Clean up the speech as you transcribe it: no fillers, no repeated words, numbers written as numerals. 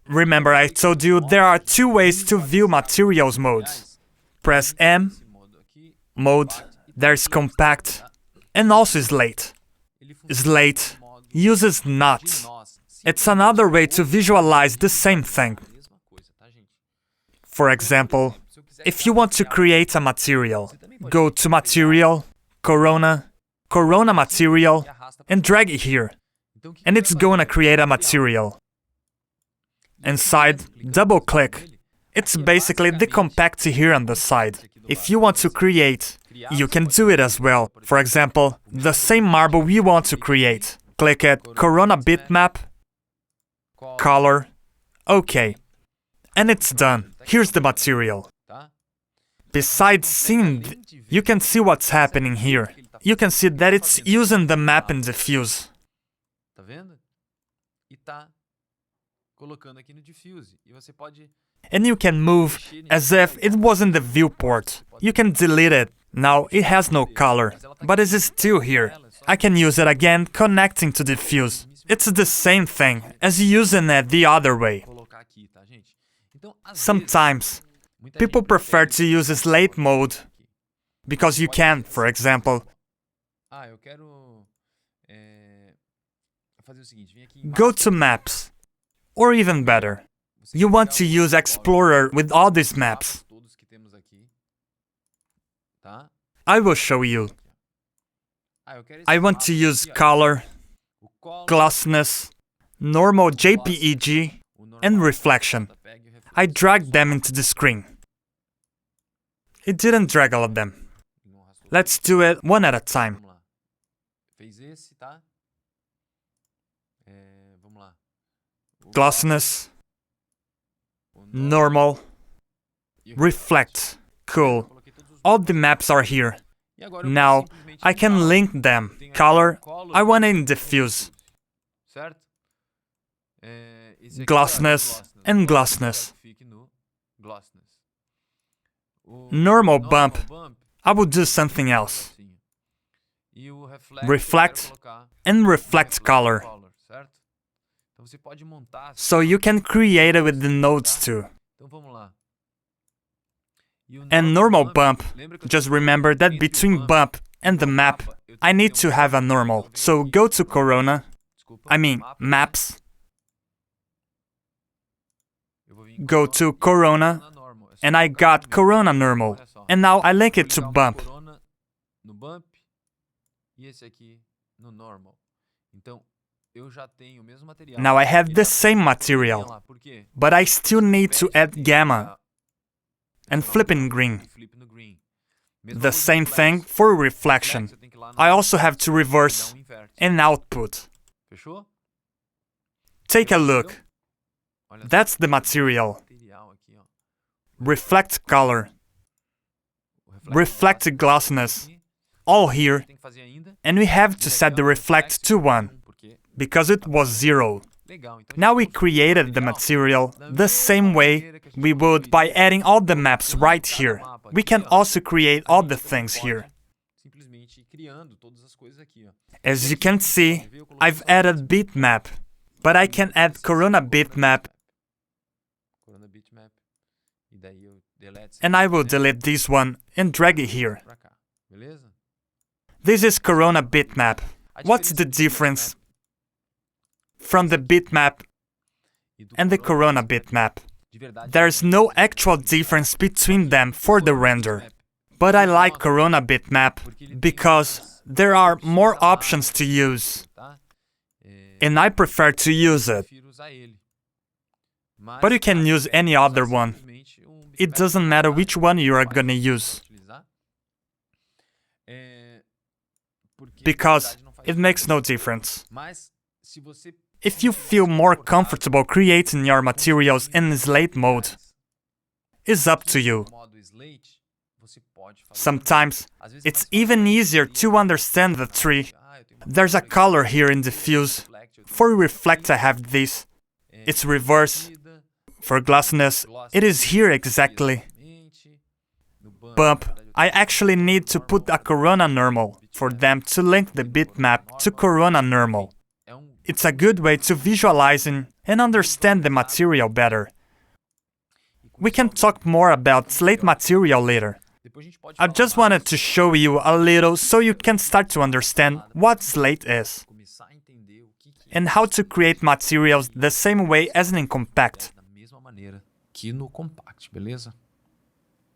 Remember I told you there are two ways to view materials modes. Press M, mode, there's compact, and also Slate. Slate uses not. It's another way to visualize the same thing. For example, if you want to create a material, go to Material, Corona, Corona Material, and drag it here. And it's gonna create a material. Inside, double-click. It's basically the compact here on the side. If you want to create, you can do it as well. For example, the same marble we want to create. Click at Corona Bitmap, Color, OK. And it's done. Here's the material. Besides seeing, you can see what's happening here. You can see that it's using the map and diffuse. And you can move as if it wasn't the viewport. You can delete it. Now it has no color, but it is still here. I can use it again connecting to diffuse. It's the same thing as using it the other way. Sometimes, people prefer to use Slate mode because you can, for example, go to Maps, or even better, you want to use Explorer with all these maps. I will show you. I want to use color, glossiness, normal JPEG, and reflection. I dragged them into the screen. It didn't drag all of them. Let's do it one at a time. Glossiness, normal, reflect, cool. All the maps are here. Now, I can link them. Color, I want it in diffuse. Glossiness and glossiness. Normal bump, I will do something else. Reflect and reflect color. So you can create it with the nodes too. And normal bump, just remember that between bump and the map, I need to have a normal. So go to Corona, Maps. Go to Corona, and I got Corona normal. And now I link it to bump. Now I have the same material, but I still need to add gamma and flip in green. The same thing for reflection. I also have to reverse and output. Take a look. That's the material. Reflect color. Reflect glossiness. All here. And we have to set the reflect to 1, because it was 0. Now we created the material the same way we would by adding all the maps right here. We can also create all the things here. As you can see, I've added bitmap, but I can add Corona bitmap, and I will delete this one and drag it here. This is Corona bitmap. What's the difference from the bitmap and the Corona bitmap? There's no actual difference between them for the render. But I like Corona bitmap because there are more options to use. And I prefer to use it. But you can use any other one. It doesn't matter which one you are gonna use. Because it makes no difference. If you feel more comfortable creating your materials in Slate mode, it's up to you. Sometimes, it's even easier to understand the tree. There's a color here in diffuse. For reflect I have this. It's reverse. For glossiness, it is here exactly. Bump, I actually need to put a Corona normal for them to link the bitmap to Corona normal. It's a good way to visualizing and understand the material better. We can talk more about Slate material later. I just wanted to show you a little so you can start to understand what Slate is, and how to create materials the same way as in Compact. Aqui no Compact, beleza?